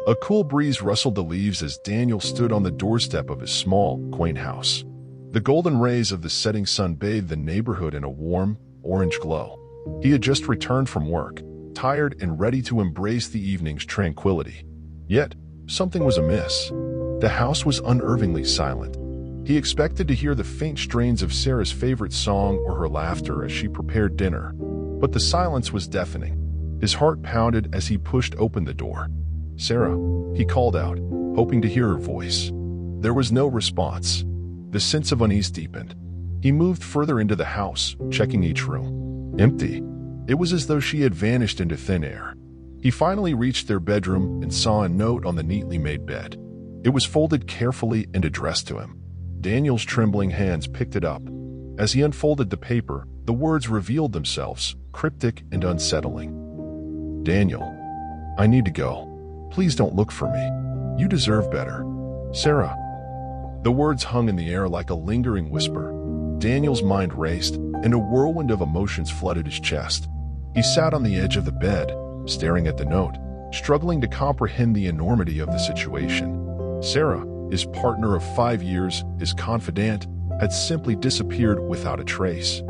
A cool breeze rustled the leaves as Daniel stood on the doorstep of his small, quaint house. The golden rays of the setting sun bathed the neighborhood in a warm, orange glow. He had just returned from work, tired and ready to embrace the evening's tranquility. Yet, something was amiss. The house was unnervingly silent. He expected to hear the faint strains of Sarah's favorite song or her laughter as she prepared dinner. But the silence was deafening. His heart pounded as he pushed open the door. "Sarah," he called out, hoping to hear her voice. There was no response. The sense of unease deepened. He moved further into the house, checking each room. Empty. It was as though she had vanished into thin air. He finally reached their bedroom and saw a note on the neatly made bed. It was folded carefully and addressed to him. Daniel's trembling hands picked it up. As he unfolded the paper, the words revealed themselves, cryptic and unsettling. "Daniel, I need to go. Please don't look for me. You deserve better. Sarah." The words hung in the air like a lingering whisper. Daniel's mind raced, and a whirlwind of emotions flooded his chest. He sat on the edge of the bed, staring at the note, struggling to comprehend the enormity of the situation. Sarah, his partner of 5 years, his confidant, had simply disappeared without a trace.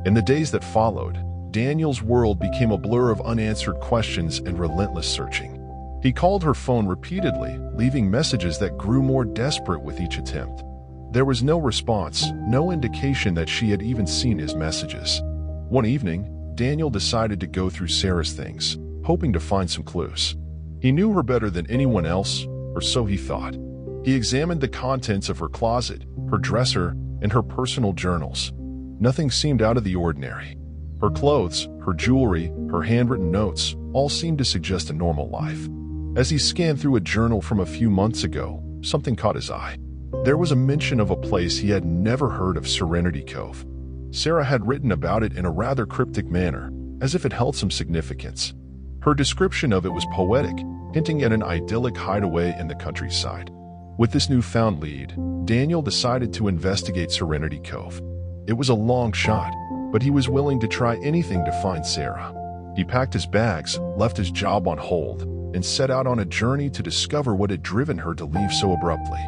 In the days that followed, Daniel's world became a blur of unanswered questions and relentless searching. He called her phone repeatedly, leaving messages that grew more desperate with each attempt. There was no response, no indication that she had even seen his messages. One evening, Daniel decided to go through Sarah's things, hoping to find some clues. He knew her better than anyone else, or so he thought. He examined the contents of her closet, her dresser, and her personal journals. Nothing seemed out of the ordinary. Her clothes, her jewelry, her handwritten notes all seemed to suggest a normal life. As he scanned through a journal from a few months ago, something caught his eye. There was a mention of a place he had never heard of, Serenity Cove. Sarah had written about it in a rather cryptic manner, as if it held some significance. Her description of it was poetic, hinting at an idyllic hideaway in the countryside. With this newfound lead, Daniel decided to investigate Serenity Cove. It was a long shot, but he was willing to try anything to find Sarah. He packed his bags, left his job on hold, and set out on a journey to discover what had driven her to leave so abruptly.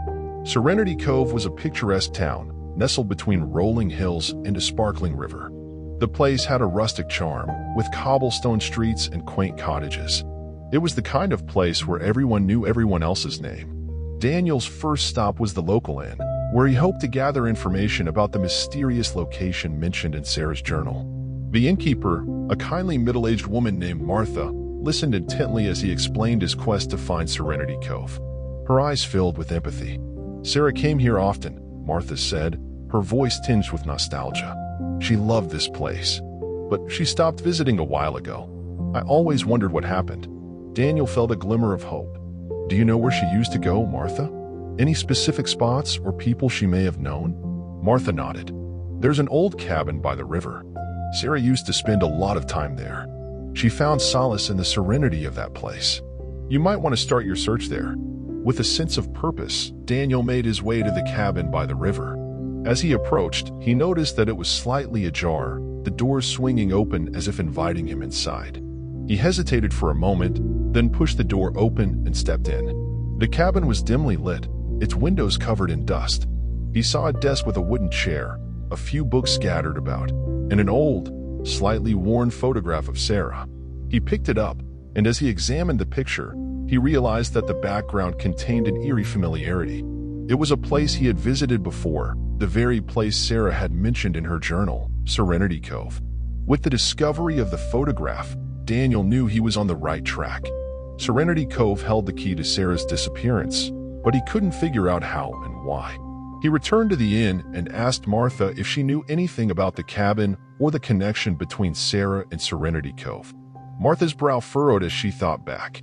Serenity Cove was a picturesque town, nestled between rolling hills and a sparkling river. The place had a rustic charm, with cobblestone streets and quaint cottages. It was the kind of place where everyone knew everyone else's name. Daniel's first stop was the local inn, where he hoped to gather information about the mysterious location mentioned in Sarah's journal. The innkeeper, a kindly middle-aged woman named Martha, listened intently as he explained his quest to find Serenity Cove. Her eyes filled with empathy. "Sarah came here often," Martha said, her voice tinged with nostalgia. "She loved this place, but she stopped visiting a while ago. I always wondered what happened." Daniel felt a glimmer of hope. "Do you know where she used to go, Martha? Any specific spots or people she may have known?" Martha nodded. "There's an old cabin by the river. Sarah used to spend a lot of time there. She found solace in the serenity of that place. You might want to start your search there." With a sense of purpose, Daniel made his way to the cabin by the river. As he approached, he noticed that it was slightly ajar, the doors swinging open as if inviting him inside. He hesitated for a moment, then pushed the door open and stepped in. The cabin was dimly lit, its windows covered in dust. He saw a desk with a wooden chair, a few books scattered about, and an old, slightly worn photograph of Sarah. He picked it up, and as he examined the picture, he realized that the background contained an eerie familiarity. It was a place he had visited before, the very place Sarah had mentioned in her journal, Serenity Cove. With the discovery of the photograph, Daniel knew he was on the right track. Serenity Cove held the key to Sarah's disappearance, but he couldn't figure out how and why. He returned to the inn and asked Martha if she knew anything about the cabin or the connection between Sarah and Serenity Cove. Martha's brow furrowed as she thought back.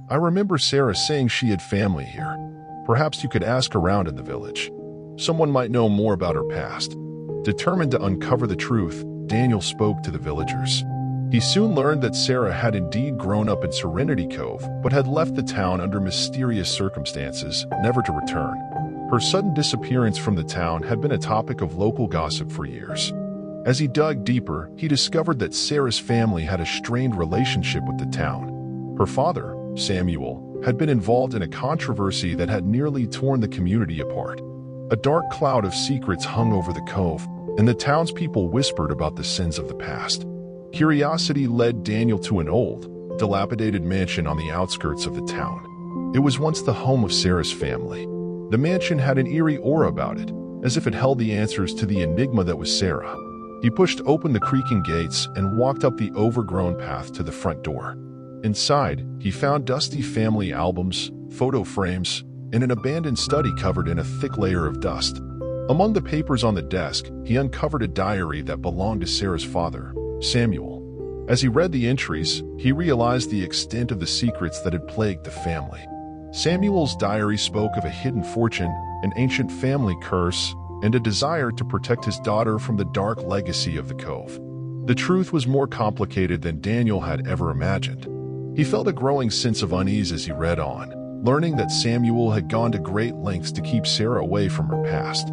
"I remember Sarah saying she had family here. Perhaps you could ask around in the village. Someone might know more about her past." Determined to uncover the truth, Daniel spoke to the villagers. He soon learned that Sarah had indeed grown up in Serenity Cove, but had left the town under mysterious circumstances, never to return. Her sudden disappearance from the town had been a topic of local gossip for years. As he dug deeper, he discovered that Sarah's family had a strained relationship with the town. Her father, Samuel, had been involved in a controversy that had nearly torn the community apart. A dark cloud of secrets hung over the cove, and the townspeople whispered about the sins of the past. Curiosity led Daniel to an old, dilapidated mansion on the outskirts of the town. It was once the home of Sarah's family. The mansion had an eerie aura about it, as if it held the answers to the enigma that was Sarah. He pushed open the creaking gates and walked up the overgrown path to the front door. Inside, he found dusty family albums, photo frames, and an abandoned study covered in a thick layer of dust. Among the papers on the desk, he uncovered a diary that belonged to Sarah's father, Samuel. As he read the entries, he realized the extent of the secrets that had plagued the family. Samuel's diary spoke of a hidden fortune, an ancient family curse, and a desire to protect his daughter from the dark legacy of the cove. The truth was more complicated than Daniel had ever imagined. He felt a growing sense of unease as he read on, learning that Samuel had gone to great lengths to keep Sarah away from her past.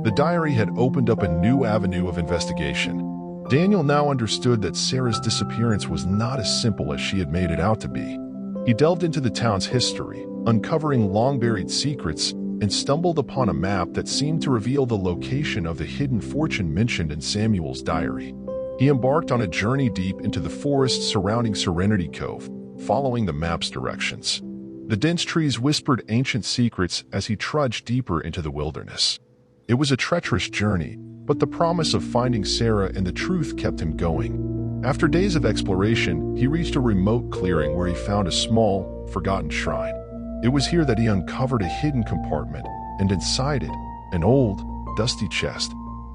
The diary had opened up a new avenue of investigation. Daniel now understood that Sarah's disappearance was not as simple as she had made it out to be. He delved into the town's history, uncovering long-buried secrets, and stumbled upon a map that seemed to reveal the location of the hidden fortune mentioned in Samuel's diary. He embarked on a journey deep into the forest surrounding Serenity Cove, following the map's directions. The dense trees whispered ancient secrets as he trudged deeper into the wilderness. It was a treacherous journey, but the promise of finding Sarah and the truth kept him going. After days of exploration, he reached a remote clearing where he found a small, forgotten shrine. It was here that he uncovered a hidden compartment, and inside it, an old, dusty chest.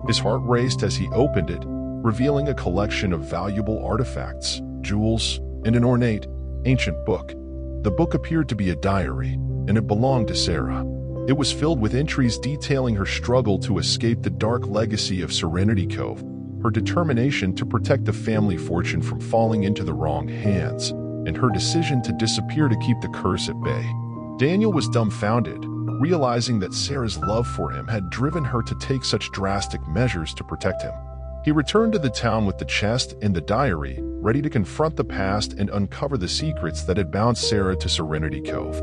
His heart raced as he opened it, revealing a collection of valuable artifacts, jewels, and an ornate, ancient book. The book appeared to be a diary, and it belonged to Sarah. It was filled with entries detailing her struggle to escape the dark legacy of Serenity Cove, her determination to protect the family fortune from falling into the wrong hands, and her decision to disappear to keep the curse at bay. Daniel was dumbfounded, realizing that Sarah's love for him had driven her to take such drastic measures to protect him. He returned to the town with the chest and the diary, ready to confront the past and uncover the secrets that had bound Sarah to Serenity Cove.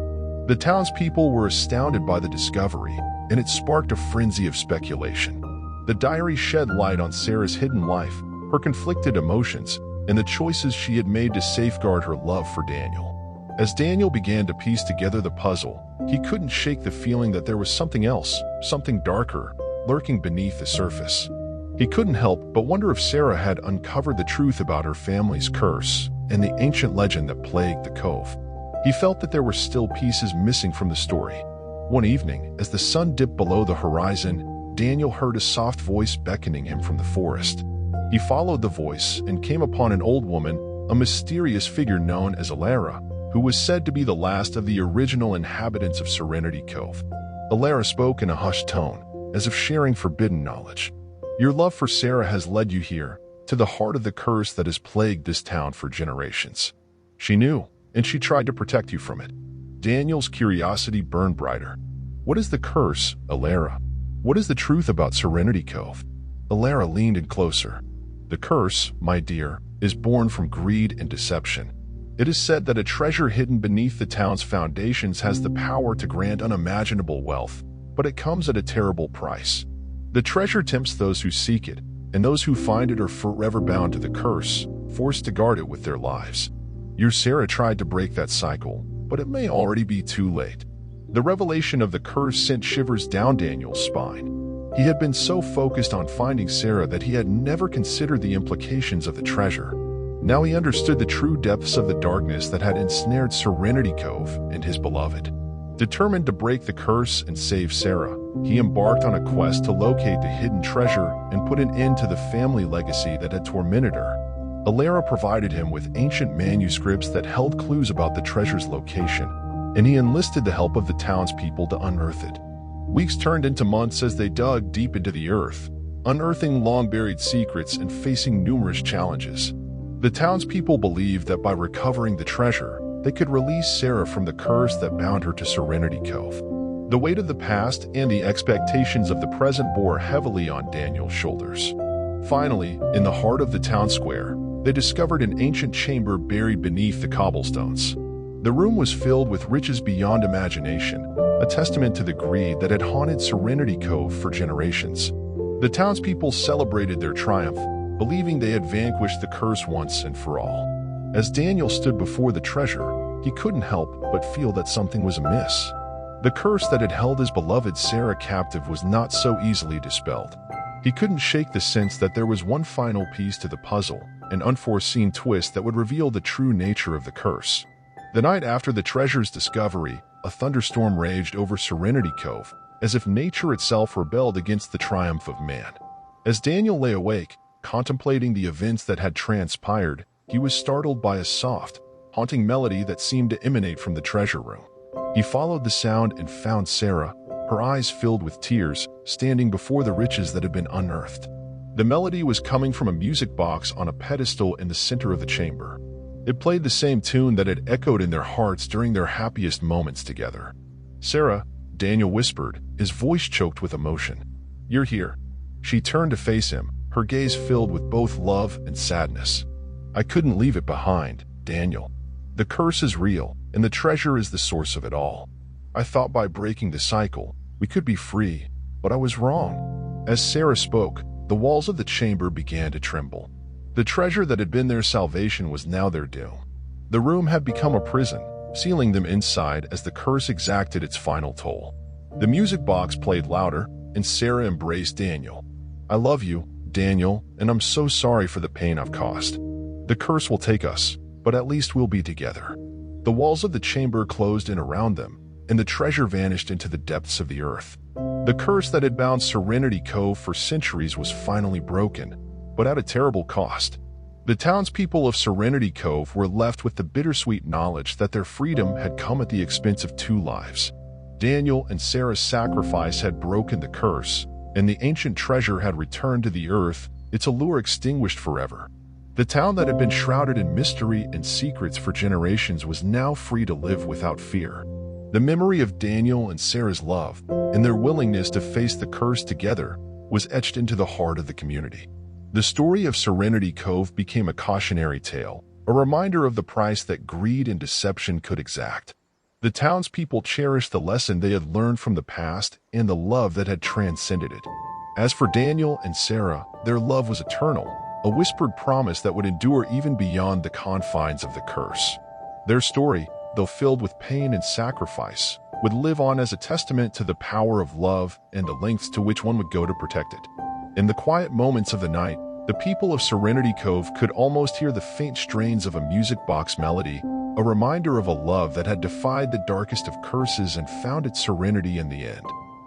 The townspeople were astounded by the discovery, and it sparked a frenzy of speculation. The diary shed light on Sarah's hidden life, her conflicted emotions, and the choices she had made to safeguard her love for Daniel. As Daniel began to piece together the puzzle, he couldn't shake the feeling that there was something else, something darker, lurking beneath the surface. He couldn't help but wonder if Sarah had uncovered the truth about her family's curse and the ancient legend that plagued the cove. He felt that there were still pieces missing from the story. One evening, as the sun dipped below the horizon, Daniel heard a soft voice beckoning him from the forest. He followed the voice and came upon an old woman, a mysterious figure known as Alara, who was said to be the last of the original inhabitants of Serenity Cove. Alara spoke in a hushed tone, as if sharing forbidden knowledge. Your love for Sarah has led you here, to the heart of the curse that has plagued this town for generations. She knew, and she tried to protect you from it. Daniel's curiosity burned brighter. What is the curse, Alara? What is the truth about Serenity Cove? Alara leaned in closer. The curse, my dear, is born from greed and deception. It is said that a treasure hidden beneath the town's foundations has the power to grant unimaginable wealth, but it comes at a terrible price. The treasure tempts those who seek it, and those who find it are forever bound to the curse, forced to guard it with their lives. Your Sarah tried to break that cycle, but it may already be too late. The revelation of the curse sent shivers down Daniel's spine. He had been so focused on finding Sarah that he had never considered the implications of the treasure. Now he understood the true depths of the darkness that had ensnared Serenity Cove and his beloved. Determined to break the curse and save Sarah, he embarked on a quest to locate the hidden treasure and put an end to the family legacy that had tormented her. Alara provided him with ancient manuscripts that held clues about the treasure's location, and he enlisted the help of the townspeople to unearth it. Weeks turned into months as they dug deep into the earth, unearthing long-buried secrets and facing numerous challenges. The townspeople believed that by recovering the treasure, they could release Sarah from the curse that bound her to Serenity Cove. The weight of the past and the expectations of the present bore heavily on Daniel's shoulders. Finally, in the heart of the town square, they discovered an ancient chamber buried beneath the cobblestones. The room was filled with riches beyond imagination, a testament to the greed that had haunted Serenity Cove for generations. The townspeople celebrated their triumph, believing they had vanquished the curse once and for all. As Daniel stood before the treasure, he couldn't help but feel that something was amiss. The curse that had held his beloved Sarah captive was not so easily dispelled. He couldn't shake the sense that there was one final piece to the puzzle, an unforeseen twist that would reveal the true nature of the curse. The night after the treasure's discovery, a thunderstorm raged over Serenity Cove, as if nature itself rebelled against the triumph of man. As Daniel lay awake, contemplating the events that had transpired, he was startled by a soft, haunting melody that seemed to emanate from the treasure room. He followed the sound and found Sarah, her eyes filled with tears, standing before the riches that had been unearthed. The melody was coming from a music box on a pedestal in the center of the chamber. It played the same tune that had echoed in their hearts during their happiest moments together. "Sarah," Daniel whispered, his voice choked with emotion. "You're here." She turned to face him, her gaze filled with both love and sadness. "I couldn't leave it behind, Daniel. The curse is real, and the treasure is the source of it all. I thought by breaking the cycle, we could be free, but I was wrong." As Sarah spoke, the walls of the chamber began to tremble. The treasure that had been their salvation was now their doom. The room had become a prison, sealing them inside as the curse exacted its final toll. The music box played louder, and Sarah embraced Daniel. "I love you, Daniel, and I'm so sorry for the pain I've caused. The curse will take us, but at least we'll be together." The walls of the chamber closed in around them, and the treasure vanished into the depths of the earth. The curse that had bound Serenity Cove for centuries was finally broken, but at a terrible cost. The townspeople of Serenity Cove were left with the bittersweet knowledge that their freedom had come at the expense of 2 lives. Daniel and Sarah's sacrifice had broken the curse, and the ancient treasure had returned to the earth, its allure extinguished forever. The town that had been shrouded in mystery and secrets for generations was now free to live without fear. The memory of Daniel and Sarah's love, and their willingness to face the curse together, was etched into the heart of the community. The story of Serenity Cove became a cautionary tale, a reminder of the price that greed and deception could exact. The townspeople cherished the lesson they had learned from the past and the love that had transcended it. As for Daniel and Sarah, their love was eternal, a whispered promise that would endure even beyond the confines of the curse. Their story, though filled with pain and sacrifice, would live on as a testament to the power of love and the lengths to which one would go to protect it. In the quiet moments of the night, the people of Serenity Cove could almost hear the faint strains of a music box melody, a reminder of a love that had defied the darkest of curses and found its serenity in the end.